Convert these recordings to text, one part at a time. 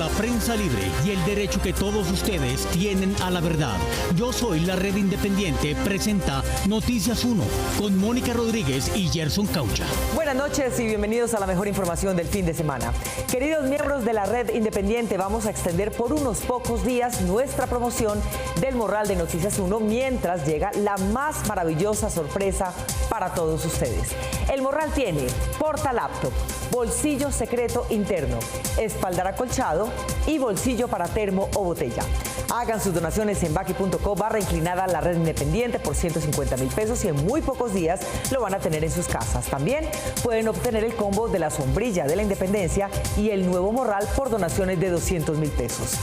la prensa libre y el derecho que todos ustedes tienen a la verdad. Yo soy la Red Independiente, presenta Noticias 1 con Mónica Rodríguez y Gerson Caucha. Buenas noches y bienvenidos a la mejor información del fin de semana. Queridos miembros de la Red Independiente, vamos a extender por unos pocos días nuestra promoción del Morral de Noticias 1 mientras llega la más maravillosa sorpresa para todos ustedes. El Morral tiene porta laptop, bolsillo secreto interno, espaldar acolchado y bolsillo para termo o botella. Hagan sus donaciones en baki.co/inclinada la Red Independiente por 150,000 pesos y en muy pocos días lo van a tener en sus casas. También pueden obtener el combo de la sombrilla de la Independencia y el nuevo morral por donaciones de 200,000 pesos.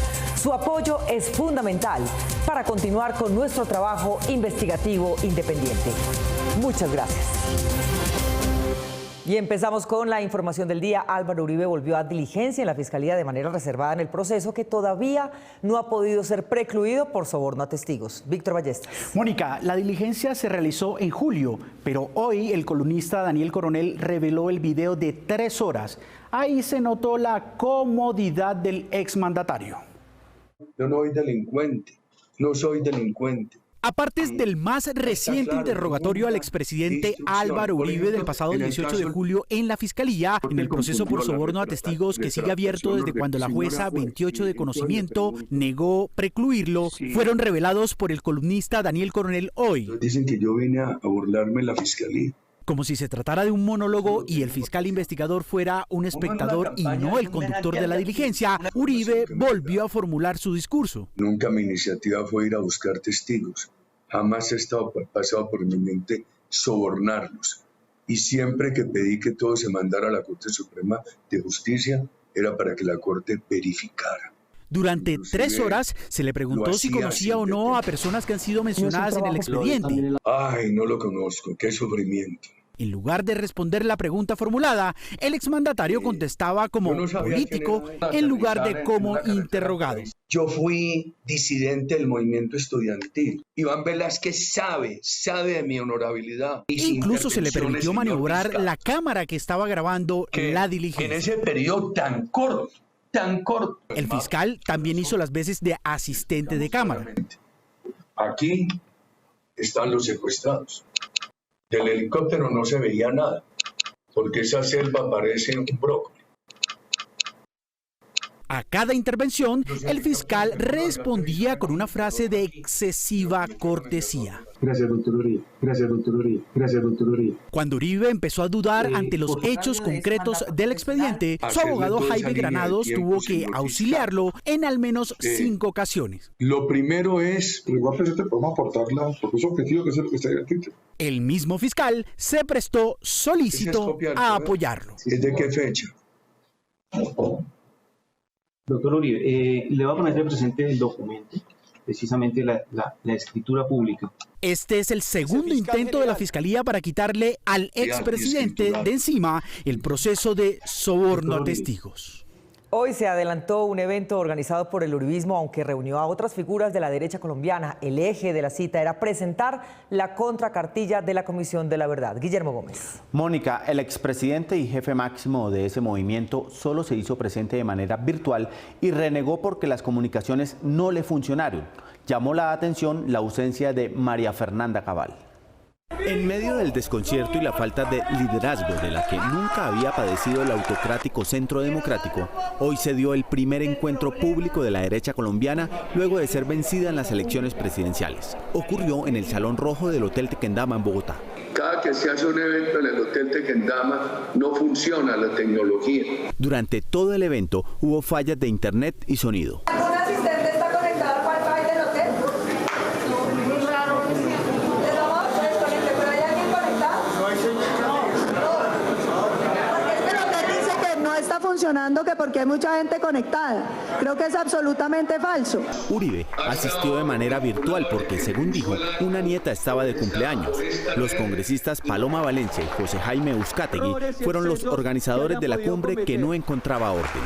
Su apoyo es fundamental para continuar con nuestro trabajo investigativo independiente. Muchas gracias. Y empezamos con la información del día. Álvaro Uribe volvió a diligencia en la Fiscalía de manera reservada en el proceso que todavía no ha podido ser precluido por soborno a testigos. Víctor Ballestas. Mónica, la diligencia se realizó en julio, pero hoy el columnista Daniel Coronel reveló el video de 3 horas. Ahí se notó la comodidad del exmandatario. Yo no soy delincuente, no soy delincuente. Aparte del más reciente interrogatorio al expresidente Álvaro Uribe del pasado 18 de julio en la Fiscalía, en el proceso por soborno a testigos que sigue abierto desde cuando la jueza 28 de conocimiento negó precluirlo, fueron revelados por el columnista Daniel Coronel hoy. Dicen que yo vine a burlarme en la Fiscalía. Como si se tratara de un monólogo y el fiscal investigador fuera un espectador y no el conductor de la diligencia, Uribe volvió a formular su discurso. Nunca mi iniciativa fue ir a buscar testigos. Jamás pasado por mi mente sobornarlos. Y siempre que pedí que todo se mandara a la Corte Suprema de Justicia, era para que la Corte verificara. Durante 3 horas se le preguntó si conocía o no a personas que han sido mencionadas en el expediente. Ay, no lo conozco, qué sufrimiento. En lugar de responder la pregunta formulada, el exmandatario contestaba como político en lugar de como interrogado. Yo fui disidente del movimiento estudiantil. Iván Velázquez sabe de mi honorabilidad. Incluso se le permitió maniobrar la cámara que estaba grabando la diligencia. En ese periodo tan corto. El fiscal también hizo las veces de asistente de cámara. Aquí están los secuestrados. Del helicóptero no se veía nada, porque esa selva parece un brócoli. A cada intervención, el fiscal respondía con una frase de excesiva cortesía. Gracias, doctor Uribe. Gracias, doctor Uribe. Gracias, doctor Uribe. Cuando Uribe empezó a dudar ante los hechos concretos del expediente, su abogado Jaime Granados tuvo que auxiliarlo en al menos 5 ocasiones. Lo primero es... Igual te podemos aportar la propósito objetivo que es el que está en el título. El mismo fiscal se prestó solícito a apoyarlo. ¿Desde qué fecha? Doctor Uribe, le va a poner presente el documento, precisamente la escritura pública. Este es el segundo intento de la Fiscalía para quitarle al expresidente de encima el proceso de soborno a testigos. Hoy se adelantó un evento organizado por el uribismo, aunque reunió a otras figuras de la derecha colombiana. El eje de la cita era presentar la contracartilla de la Comisión de la Verdad. Guillermo Gómez. Mónica, el expresidente y jefe máximo de ese movimiento solo se hizo presente de manera virtual y renegó porque las comunicaciones no le funcionaron. Llamó la atención la ausencia de María Fernanda Cabal. En medio del desconcierto y la falta de liderazgo de la que nunca había padecido el autocrático Centro Democrático, hoy se dio el primer encuentro público de la derecha colombiana luego de ser vencida en las elecciones presidenciales. Ocurrió en el Salón Rojo del Hotel Tequendama en Bogotá. Cada que se hace un evento en el Hotel Tequendama no funciona la tecnología. Durante todo el evento hubo fallas de internet y sonido. ¿Algún asistente está conectado al Wi-Fi del hotel? Muy raro. ¿Les vamos a desconectar? ¿Pero hay alguien conectado? No hay señal. Porque es que el hotel dice que no está funcionando, que porque hay mucha gente conectada. Creo que es absolutamente falso. Uribe asistió de manera virtual porque, según dijo, una nieta estaba de cumpleaños. Los congresistas Paloma Valencia y José Jaime Uzcategui fueron los organizadores de la cumbre que no encontraba orden.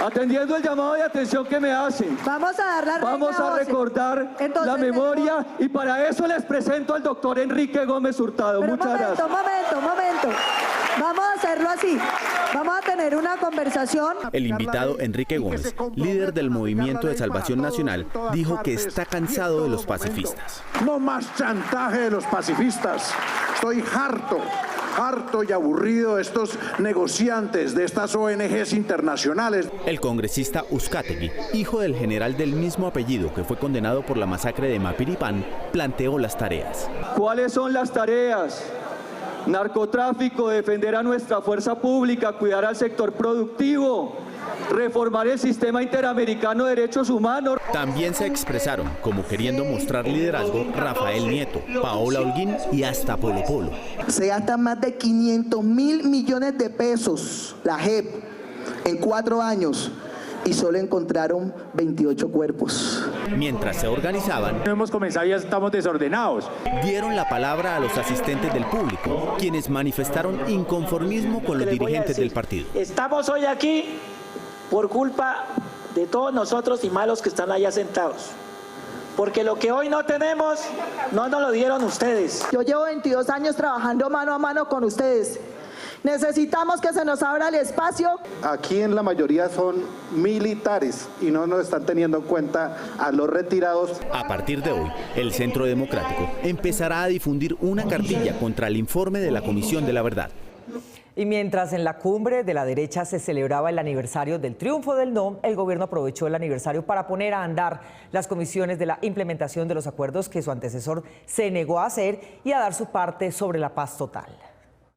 Atendiendo el llamado de atención que me hacen, Vamos a dar la reina vamos a voces. recordar Entonces, la memoria y para eso les presento al doctor Enrique Gómez Hurtado. Pero Muchas gracias. momento. Vamos a hacerlo así. Vamos a tener una conversación. El invitado Enrique Gómez, líder del Movimiento de Salvación Nacional, dijo que está cansado de los pacifistas. No más chantaje de los pacifistas. Estoy harto y aburrido de estos negociantes, de estas ONGs internacionales. El congresista Uzcategui, hijo del general del mismo apellido que fue condenado por la masacre de Mapiripán, planteó las tareas. ¿Cuáles son las tareas? Narcotráfico, defender a nuestra fuerza pública, cuidar al sector productivo, reformar el sistema interamericano de derechos humanos. También se expresaron, como queriendo mostrar liderazgo, Rafael Nieto, Paola Holguín y hasta Polo Polo. Se gastan más de 500.000 millones de pesos la JEP en 4 años y solo encontraron 28 cuerpos. Mientras se organizaban, No hemos comenzado y ya estamos desordenados. dieron la palabra a los asistentes del público, quienes manifestaron inconformismo con los dirigentes del partido. Estamos hoy aquí por culpa de todos nosotros y malos que están allá sentados. Porque lo que hoy no tenemos, no nos lo dieron ustedes. Yo llevo 22 años trabajando mano a mano con ustedes. Necesitamos que se nos abra el espacio. Aquí en la mayoría son militares y no nos están teniendo en cuenta a los retirados. A partir de hoy, el Centro Democrático empezará a difundir una cartilla contra el informe de la Comisión de la Verdad. Y mientras en la cumbre de la derecha se celebraba el aniversario del triunfo del no, el gobierno aprovechó el aniversario para poner a andar las comisiones de la implementación de los acuerdos que su antecesor se negó a hacer y a dar su parte sobre la paz total.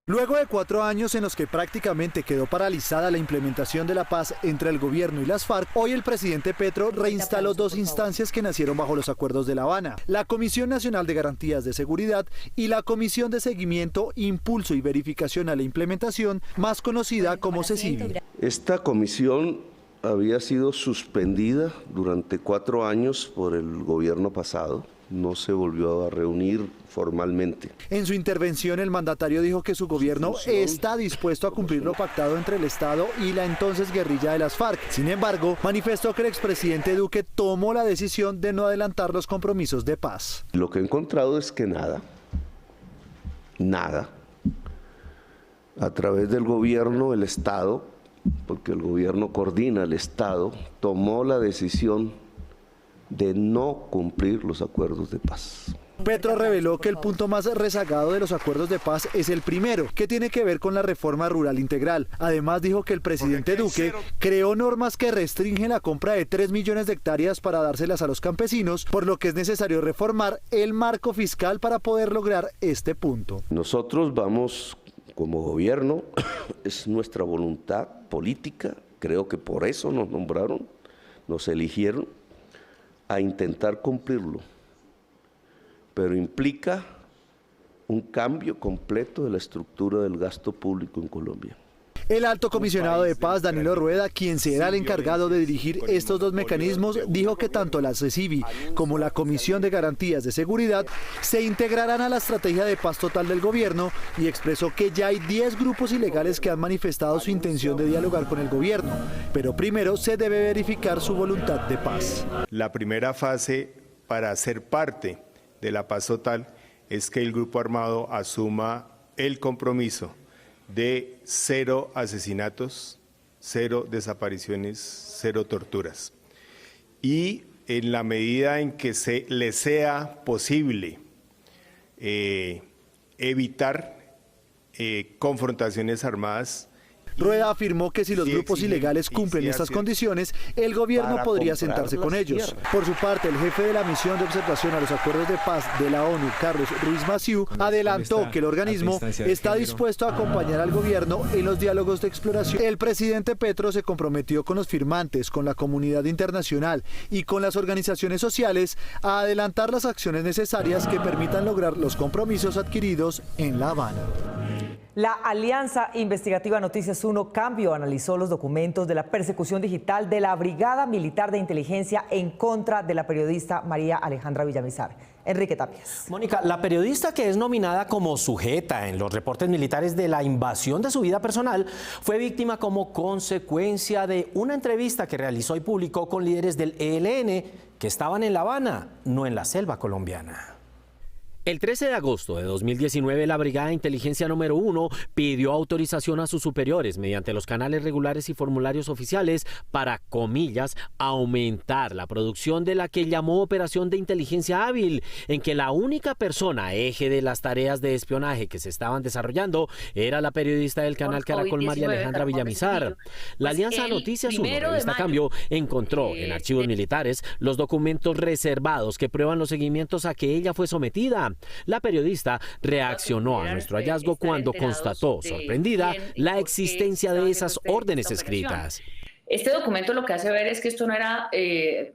Luego de 4 años en los que prácticamente quedó paralizada la implementación de la paz entre el gobierno y las FARC, hoy el presidente Petro reinstaló 2 instancias que nacieron bajo los acuerdos de La Habana: la Comisión Nacional de Garantías de Seguridad y la Comisión de Seguimiento, Impulso y Verificación a la Implementación, más conocida como CECIBI. Esta comisión había sido suspendida durante 4 años por el gobierno pasado. No se volvió a reunir formalmente. En su intervención, el mandatario dijo que su gobierno está dispuesto a cumplir lo pactado entre el Estado y la entonces guerrilla de las FARC. Sin embargo, manifestó que el expresidente Duque tomó la decisión de no adelantar los compromisos de paz. Lo que he encontrado es que nada, a través del gobierno, el Estado, porque el gobierno coordina el Estado, tomó la decisión de no cumplir los acuerdos de paz. Petro reveló que el punto más rezagado de los acuerdos de paz es el primero, que tiene que ver con la reforma rural integral. Además, dijo que el presidente Duque creó normas que restringen la compra de 3 millones de hectáreas para dárselas a los campesinos, por lo que es necesario reformar el marco fiscal para poder lograr este punto. Nosotros vamos, como gobierno, es nuestra voluntad política, creo que por eso nos nombraron, nos eligieron, a intentar cumplirlo, pero implica un cambio completo de la estructura del gasto público en Colombia. El alto comisionado de paz, Danilo Rueda, quien será el encargado de dirigir estos 2 mecanismos, dijo que tanto la CECIBI como la Comisión de Garantías de Seguridad se integrarán a la estrategia de paz total del gobierno y expresó que ya hay 10 grupos ilegales que han manifestado su intención de dialogar con el gobierno, pero primero se debe verificar su voluntad de paz. La primera fase para ser parte de la paz total es que el grupo armado asuma el compromiso de 0 asesinatos, 0 desapariciones, 0 torturas. Y en la medida en que le sea posible evitar confrontaciones armadas. Rueda afirmó que si los grupos ileales cumplen estas condiciones, el gobierno podría sentarse con ellos. Por su parte, el jefe de la misión de observación a los acuerdos de paz de la ONU, Carlos Ruiz Massieu, adelantó que el organismo está dispuesto a acompañar al gobierno en los diálogos de exploración. El presidente Petro se comprometió con los firmantes, con la comunidad internacional y con las organizaciones sociales a adelantar las acciones necesarias que permitan lograr los compromisos adquiridos en La Habana. La Alianza Investigativa Noticias 1 Cambio analizó los documentos de la persecución digital de la Brigada Militar de Inteligencia en contra de la periodista María Alejandra Villamizar. Enrique Tapias. Mónica, la periodista que es nominada como sujeta en los reportes militares de la invasión de su vida personal fue víctima como consecuencia de una entrevista que realizó y publicó con líderes del ELN que estaban en La Habana, no en la selva colombiana. El 13 de agosto de 2019, la Brigada de Inteligencia número 1 pidió autorización a sus superiores mediante los canales regulares y formularios oficiales para, comillas, aumentar la producción de la que llamó Operación de Inteligencia Hábil, en que la única persona eje de las tareas de espionaje que se estaban desarrollando era la periodista del canal Caracol, María Alejandra Villamizar. La Alianza Noticias 1, revista Cambio, encontró en archivos militares los documentos reservados que prueban los seguimientos a que ella fue sometida. La periodista reaccionó a nuestro hallazgo cuando constató, sorprendida, la existencia de esas órdenes escritas. Este documento lo que hace ver es que esto no era,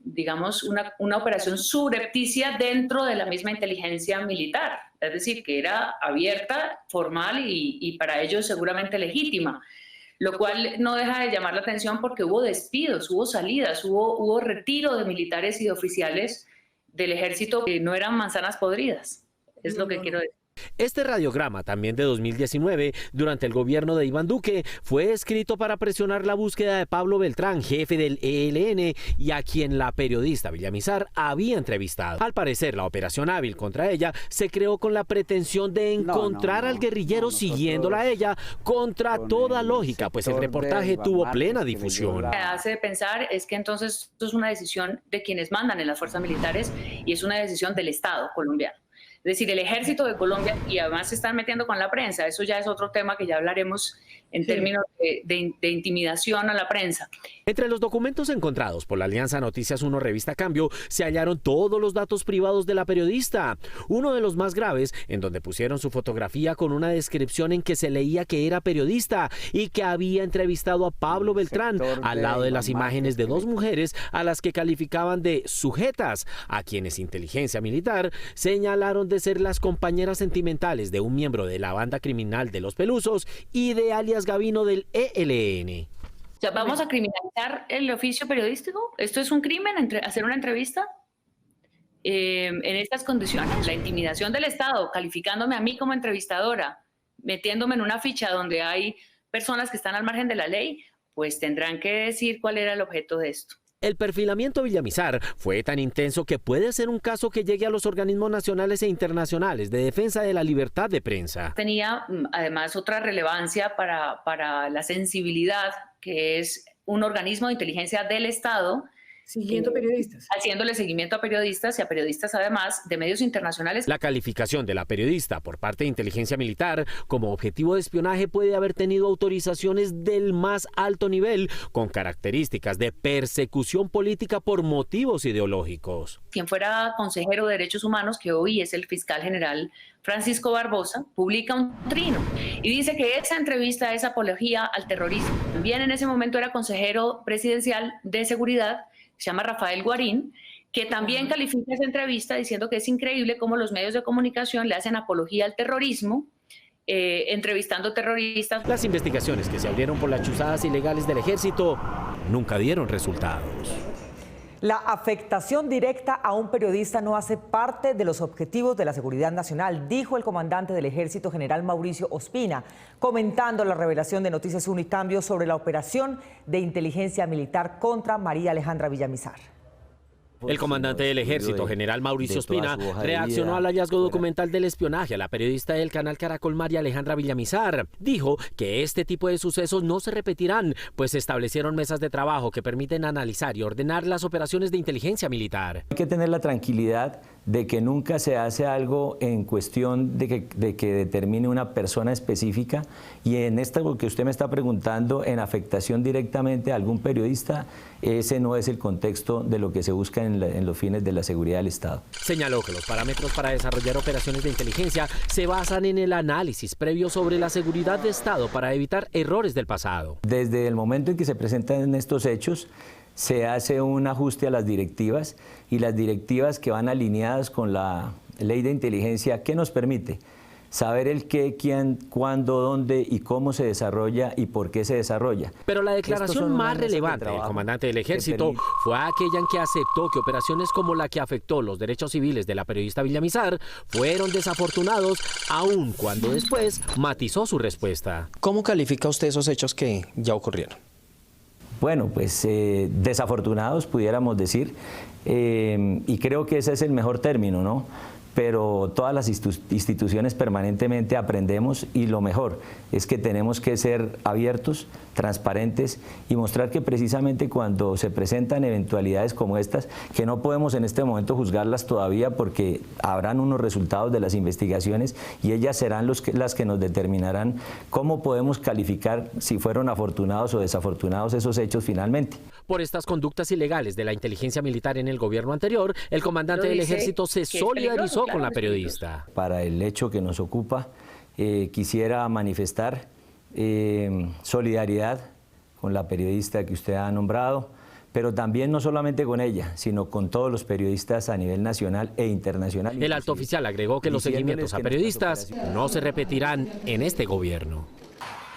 digamos, una operación subrepticia dentro de la misma inteligencia militar, es decir, que era abierta, formal y para ellos seguramente legítima, lo cual no deja de llamar la atención porque hubo despidos, hubo salidas, hubo retiro de militares y de oficiales del ejército que no eran manzanas podridas. Es lo que quiero decir. Este radiograma, también de 2019, durante el gobierno de Iván Duque, fue escrito para presionar la búsqueda de Pablo Beltrán, jefe del ELN, y a quien la periodista Villamizar había entrevistado. Al parecer, la operación Hábil contra ella se creó con la pretensión de encontrar al guerrillero siguiéndola a ella contra toda lógica, pues el reportaje tuvo plena difusión. Lo que hace pensar es que entonces esto es una decisión de quienes mandan en las fuerzas militares y es una decisión del Estado colombiano. Es decir, el ejército de Colombia, y además se están metiendo con la prensa, eso ya es otro tema que ya hablaremos en términos de intimidación a la prensa. Entre los documentos encontrados por la Alianza Noticias 1 Revista Cambio se hallaron todos los datos privados de la periodista, uno de los más graves en donde pusieron su fotografía con una descripción en que se leía que era periodista y que había entrevistado a Pablo Beltrán al lado de las imágenes de dos mujeres a las que calificaban de sujetas, a quienes inteligencia militar señalaron de ser las compañeras sentimentales de un miembro de la banda criminal de Los Pelusos y de alias Gavino del ELN. Ya vamos a criminalizar el oficio periodístico. ¿Esto es un crimen, hacer una entrevista? En estas condiciones, la intimidación del Estado, calificándome a mí como entrevistadora, metiéndome en una ficha donde hay personas que están al margen de la ley, pues tendrán que decir cuál era el objeto de esto. El perfilamiento Villamizar fue tan intenso que puede ser un caso que llegue a los organismos nacionales e internacionales de defensa de la libertad de prensa. Tenía además otra relevancia para la sensibilidad, que es un organismo de inteligencia del Estado. Siguiendo periodistas. Haciéndole seguimiento a periodistas y a periodistas además de medios internacionales. La calificación de la periodista por parte de inteligencia militar como objetivo de espionaje puede haber tenido autorizaciones del más alto nivel con características de persecución política por motivos ideológicos. Quien fuera consejero de Derechos Humanos, que hoy es el fiscal general Francisco Barbosa, publica un trino y dice que esa entrevista es apología al terrorismo. También en ese momento era consejero presidencial de seguridad, se llama Rafael Guarín, que también califica esa entrevista diciendo que es increíble cómo los medios de comunicación le hacen apología al terrorismo, entrevistando terroristas. Las investigaciones que se abrieron por las chuzadas ilegales del ejército nunca dieron resultados. La afectación directa a un periodista no hace parte de los objetivos de la seguridad nacional, dijo el comandante del Ejército, general Mauricio Ospina, comentando la revelación de Noticias 1 y Cambio sobre la operación de inteligencia militar contra María Alejandra Villamizar. El comandante del Ejército, general Mauricio Ospina, reaccionó al hallazgo documental del espionaje a la periodista del canal Caracol, María Alejandra Villamizar. Dijo que este tipo de sucesos no se repetirán, pues se establecieron mesas de trabajo que permiten analizar y ordenar las operaciones de inteligencia militar. Hay que tener la tranquilidad de que nunca se hace algo en cuestión de que determine una persona específica, y en esto que usted me está preguntando, en afectación directamente a algún periodista, ese no es el contexto de lo que se busca en los fines de la seguridad del Estado. Señaló que los parámetros para desarrollar operaciones de inteligencia se basan en el análisis previo sobre la seguridad de Estado para evitar errores del pasado. Desde el momento en que se presentan estos hechos, se hace un ajuste a las directivas, y las directivas que van alineadas con la ley de inteligencia, ¿qué nos permite? saber el qué, quién, cuándo, dónde y cómo se desarrolla y por qué se desarrolla. Pero la declaración más relevante del comandante del ejército fue aquella en que aceptó que operaciones como la que afectó los derechos civiles de la periodista Villamizar fueron desafortunados, aun cuando después matizó su respuesta. ¿Cómo califica usted esos hechos que ya ocurrieron? Bueno, pues desafortunados pudiéramos decir, y creo que ese es el mejor término, ¿no? Pero todas las instituciones permanentemente aprendemos y lo mejor es que tenemos que ser abiertos, transparentes y mostrar que precisamente cuando se presentan eventualidades como estas, que no podemos en este momento juzgarlas todavía porque habrán unos resultados de las investigaciones y ellas serán las que nos determinarán cómo podemos calificar si fueron afortunados o desafortunados esos hechos finalmente. Por estas conductas ilegales de la inteligencia militar en el gobierno anterior, el comandante del ejército se solidarizó con la periodista. Para el hecho que nos ocupa, quisiera manifestar solidaridad con la periodista que usted ha nombrado, pero también no solamente con ella, sino con todos los periodistas a nivel nacional e internacional. El alto oficial agregó que los seguimientos a periodistas no se repetirán en este gobierno.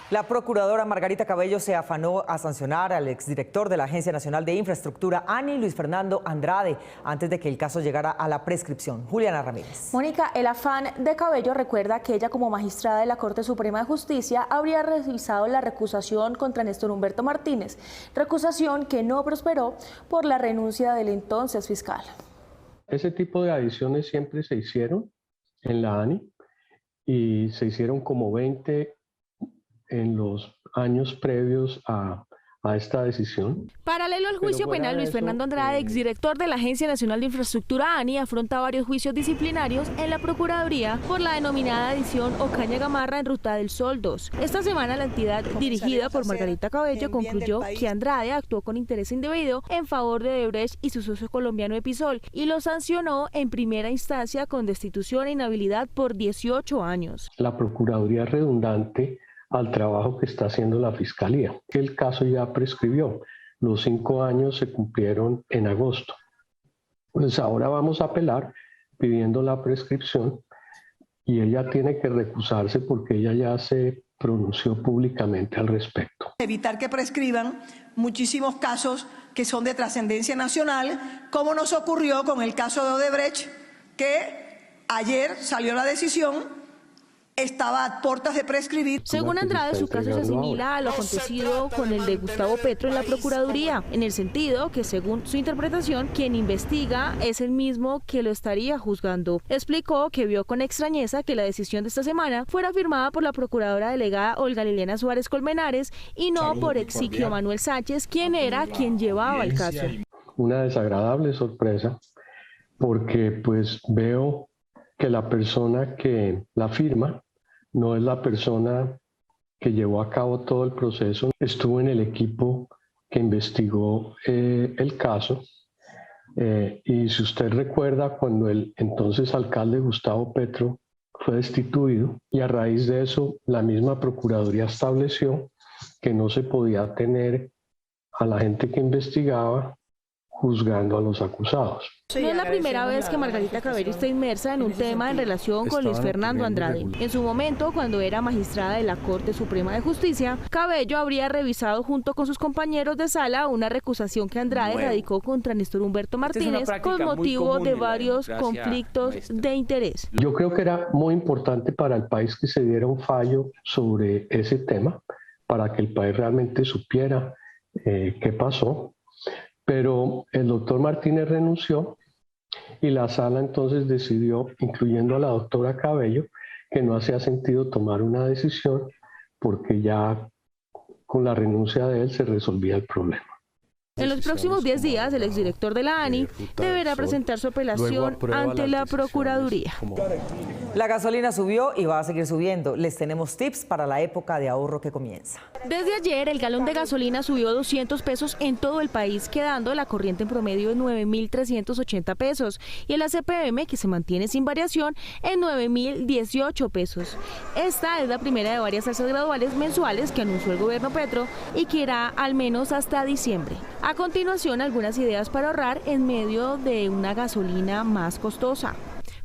La procuradora Margarita Cabello se afanó a sancionar al exdirector de la Agencia Nacional de Infraestructura, ANI, Luis Fernando Andrade, antes de que el caso llegara a la prescripción. Juliana Ramírez. Mónica, el afán de Cabello recuerda que ella, como magistrada de la Corte Suprema de Justicia, habría revisado la recusación contra Néstor Humberto Martínez, recusación que no prosperó por la renuncia del entonces fiscal. Ese tipo de adiciones siempre se hicieron en la ANI y se hicieron como 20 en los años previos a esta decisión. Paralelo al juicio penal, Luis Fernando Andrade, exdirector de la Agencia Nacional de Infraestructura ANI, afronta varios juicios disciplinarios en la Procuraduría por la denominada edición Ocaña Gamarra en Ruta del Sol 2. Esta semana la entidad dirigida por Margarita Cabello concluyó que Andrade actuó con interés indebido en favor de Odebrecht y su socio colombiano Episol y lo sancionó en primera instancia con destitución e inhabilidad por 18 años. La Procuraduría es redundante al trabajo que está haciendo la Fiscalía. El caso ya prescribió, los 5 años se cumplieron en agosto. Pues ahora vamos a apelar pidiendo la prescripción y ella tiene que recusarse porque ella ya se pronunció públicamente al respecto. Evitar que prescriban muchísimos casos que son de trascendencia nacional, como nos ocurrió con el caso de Odebrecht, que ayer salió la decisión, estaba a puertas de prescribir. Según Andrade, su caso se asimila a lo acontecido con el de Gustavo Petro en la Procuraduría, en el sentido que, según su interpretación, quien investiga es el mismo que lo estaría juzgando. Explicó que vio con extrañeza que la decisión de esta semana fuera firmada por la procuradora delegada Olga Liliana Suárez Colmenares y no por Exiquio Manuel Sánchez, quien era quien llevaba el caso. Una desagradable sorpresa, porque pues veo que la persona que la firma no es la persona que llevó a cabo todo el proceso. Estuvo en el equipo que investigó el caso y si usted recuerda, cuando el entonces alcalde Gustavo Petro fue destituido y a raíz de eso la misma Procuraduría estableció que no se podía tener a la gente que investigaba juzgando a los acusados. No es la primera vez que Margarita Cabello está inmersa en un tema en relación con Luis Fernando Andrade. En su momento, cuando era magistrada de la Corte Suprema de Justicia, Cabello habría revisado junto con sus compañeros de sala una recusación que Andrade radicó contra Néstor Humberto Martínez con motivo de varios conflictos de interés. Yo creo que era muy importante para el país que se diera un fallo sobre ese tema, para que el país realmente supiera qué pasó. Pero el doctor Martínez renunció y la sala entonces decidió, incluyendo a la doctora Cabello, que no hacía sentido tomar una decisión porque ya con la renuncia de él se resolvía el problema. En los próximos 10 días, el exdirector de la ANI deberá presentar su apelación ante la Procuraduría. La gasolina subió y va a seguir subiendo. Les tenemos tips para la época de ahorro que comienza. Desde ayer, el galón de gasolina subió 200 pesos en todo el país, quedando la corriente en promedio en 9.380 pesos y el ACPM, que se mantiene sin variación, en 9.018 pesos. Esta es la primera de varias alzas graduales mensuales que anunció el gobierno Petro y que irá al menos hasta diciembre. A continuación, algunas ideas para ahorrar en medio de una gasolina más costosa.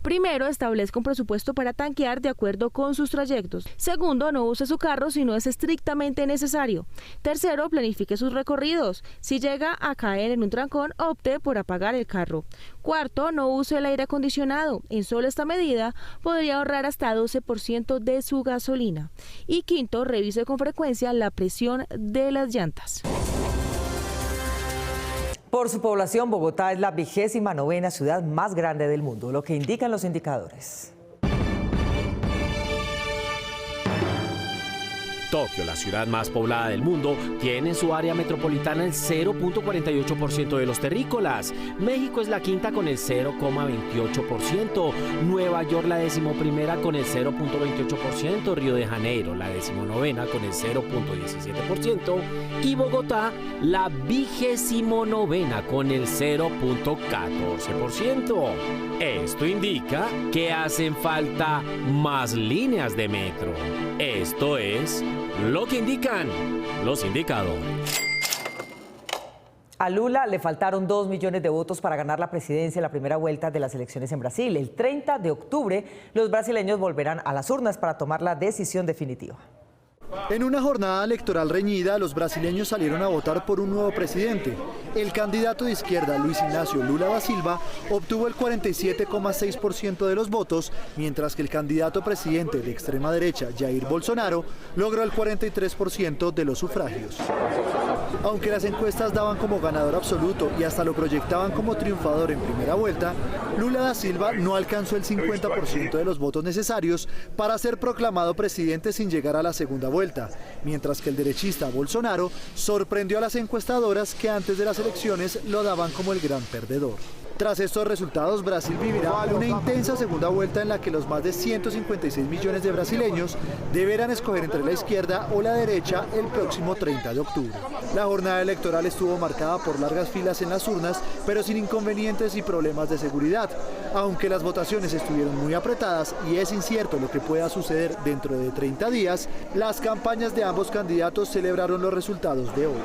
Primero, establezca un presupuesto para tanquear de acuerdo con sus trayectos. Segundo, no use su carro si no es estrictamente necesario. Tercero, planifique sus recorridos. Si llega a caer en un trancón, opte por apagar el carro. Cuarto, no use el aire acondicionado. En solo esta medida podría ahorrar hasta 12% de su gasolina. Y quinto, revise con frecuencia la presión de las llantas. Por su población, Bogotá es la 29ª ciudad más grande del mundo, lo que indican los indicadores. Tokio, la ciudad más poblada del mundo, tiene en su área metropolitana el 0.48% de los terrícolas. México es la quinta con el 0.28%. Nueva York la 11ª con el 0.28%. Río de Janeiro la 19ª con el 0.17%. Y Bogotá la 29ª con el 0.14%. Esto indica que hacen falta más líneas de metro. Esto es lo que indican los indicadores. A Lula le faltaron 2 millones de votos para ganar la presidencia en la primera vuelta de las elecciones en Brasil. El 30 de octubre, los brasileños volverán a las urnas para tomar la decisión definitiva. En una jornada electoral reñida, los brasileños salieron a votar por un nuevo presidente. El candidato de izquierda, Luis Ignacio Lula da Silva, obtuvo el 47,6% de los votos, mientras que el candidato presidente de extrema derecha, Jair Bolsonaro, logró el 43% de los sufragios. Aunque las encuestas daban como ganador absoluto y hasta lo proyectaban como triunfador en primera vuelta, Lula da Silva no alcanzó el 50% de los votos necesarios para ser proclamado presidente sin llegar a la segunda vuelta, mientras que el derechista Bolsonaro sorprendió a las encuestadoras que antes de las elecciones lo daban como el gran perdedor. Tras estos resultados, Brasil vivirá una intensa segunda vuelta en la que los más de 156 millones de brasileños deberán escoger entre la izquierda o la derecha el próximo 30 de octubre. La jornada electoral estuvo marcada por largas filas en las urnas, pero sin inconvenientes y problemas de seguridad. Aunque las votaciones estuvieron muy apretadas y es incierto lo que pueda suceder dentro de 30 días, las campañas de ambos candidatos celebraron los resultados de hoy.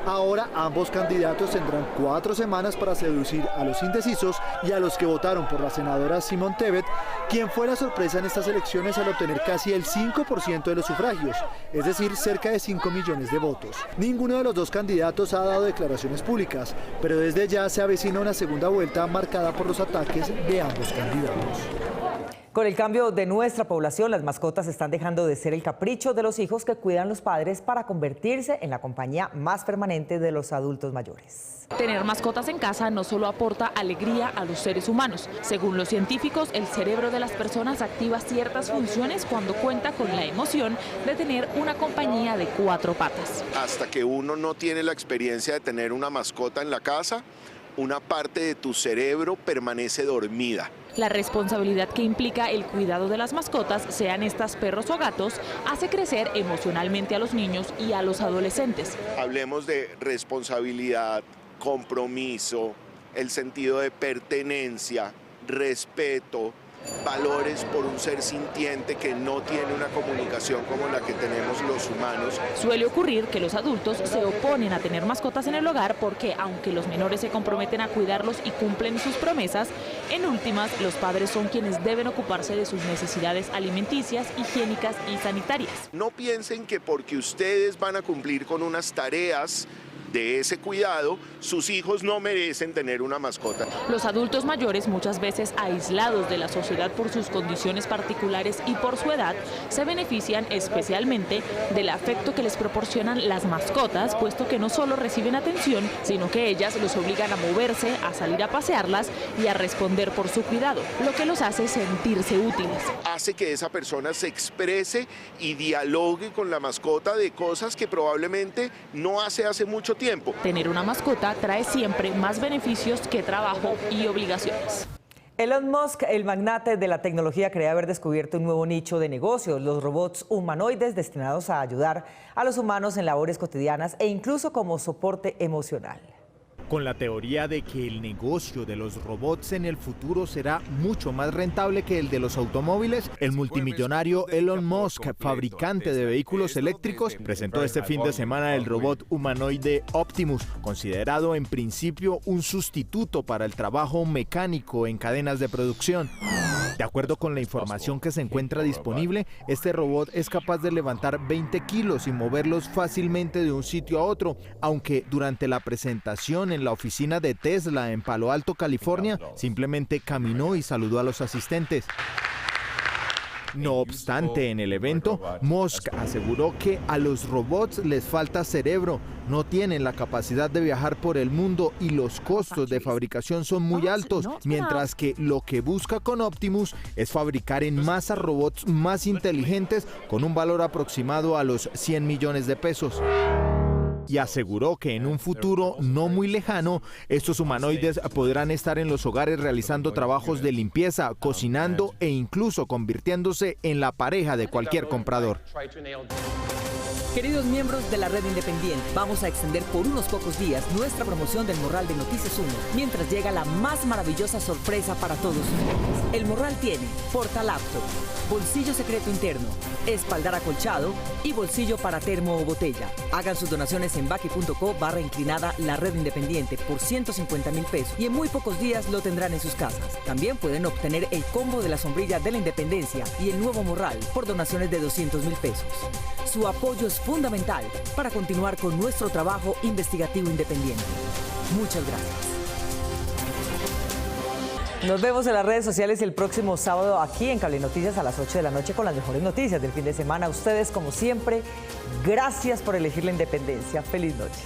Ahora ambos candidatos tendrán 4 semanas para seducir a los indecisos y a los que votaron por la senadora Simone Tebet, quien fue la sorpresa en estas elecciones al obtener casi el 5% de los sufragios, es decir, cerca de 5 millones de votos. Ninguno de los dos candidatos ha dado declaraciones públicas, pero desde ya se avecina una segunda vuelta marcada por los ataques de ambos candidatos. Con el cambio de nuestra población, las mascotas están dejando de ser el capricho de los hijos que cuidan los padres para convertirse en la compañía más permanente de los adultos mayores. Tener mascotas en casa no solo aporta alegría a los seres humanos. Según los científicos, el cerebro de las personas activa ciertas funciones cuando cuenta con la emoción de tener una compañía de 4 patas. Hasta que uno no tiene la experiencia de tener una mascota en la casa, una parte de tu cerebro permanece dormida. La responsabilidad que implica el cuidado de las mascotas, sean estas perros o gatos, hace crecer emocionalmente a los niños y a los adolescentes. Hablemos de responsabilidad, compromiso, el sentido de pertenencia, respeto, valores por un ser sintiente que no tiene una comunicación como la que tenemos los humanos. Suele ocurrir que los adultos se oponen a tener mascotas en el hogar porque, aunque los menores se comprometen a cuidarlos y cumplen sus promesas, en últimas los padres son quienes deben ocuparse de sus necesidades alimenticias, higiénicas y sanitarias. No piensen que porque ustedes van a cumplir con unas tareas de ese cuidado, sus hijos no merecen tener una mascota. Los adultos mayores, muchas veces aislados de la sociedad por sus condiciones particulares y por su edad, se benefician especialmente del afecto que les proporcionan las mascotas, puesto que no solo reciben atención, sino que ellas los obligan a moverse, a salir a pasearlas y a responder por su cuidado, lo que los hace sentirse útiles. Hace que esa persona se exprese y dialogue con la mascota de cosas que probablemente no hace mucho tiempo. Tener una mascota trae siempre más beneficios que trabajo y obligaciones. Elon Musk, el magnate de la tecnología, cree haber descubierto un nuevo nicho de negocio, los robots humanoides destinados a ayudar a los humanos en labores cotidianas e incluso como soporte emocional. con la teoría de que el negocio de los robots en el futuro será mucho más rentable que el de los automóviles. El multimillonario Elon Musk, fabricante de vehículos eléctricos, presentó este fin de semana el robot humanoide Optimus, considerado en principio un sustituto para el trabajo mecánico en cadenas de producción. De acuerdo con la información que se encuentra disponible, este robot es capaz de levantar 20 kilos y moverlos fácilmente de un sitio a otro, aunque durante la presentación en la oficina de Tesla en Palo Alto, California, simplemente caminó y saludó a los asistentes. No obstante, en el evento, Musk aseguró que a los robots les falta cerebro, no tienen la capacidad de viajar por el mundo y los costos de fabricación son muy altos, mientras que lo que busca con Optimus es fabricar en masa robots más inteligentes con un valor aproximado a los 100 millones de pesos. Y aseguró que en un futuro no muy lejano, estos humanoides podrán estar en los hogares realizando trabajos de limpieza, cocinando e incluso convirtiéndose en la pareja de cualquier comprador. Queridos miembros de la Red Independiente, vamos a extender por unos pocos días nuestra promoción del Morral de Noticias 1, mientras llega la más maravillosa sorpresa para todos ustedes. El Morral tiene portalaptop, bolsillo secreto interno, espaldar acolchado y bolsillo para termo o botella. Hagan sus donaciones en baki.co/inclinada la Red Independiente por 150.000 pesos y en muy pocos días lo tendrán en sus casas. También pueden obtener el combo de la sombrilla de la Independencia y el nuevo Morral por donaciones de 200.000 pesos. Su apoyo es fundamental para continuar con nuestro trabajo investigativo independiente. Muchas gracias. Nos vemos en las redes sociales el próximo sábado aquí en Cable Noticias a las 8 de la noche con las mejores noticias del fin de semana. A ustedes, como siempre, gracias por elegir la independencia. Feliz noche.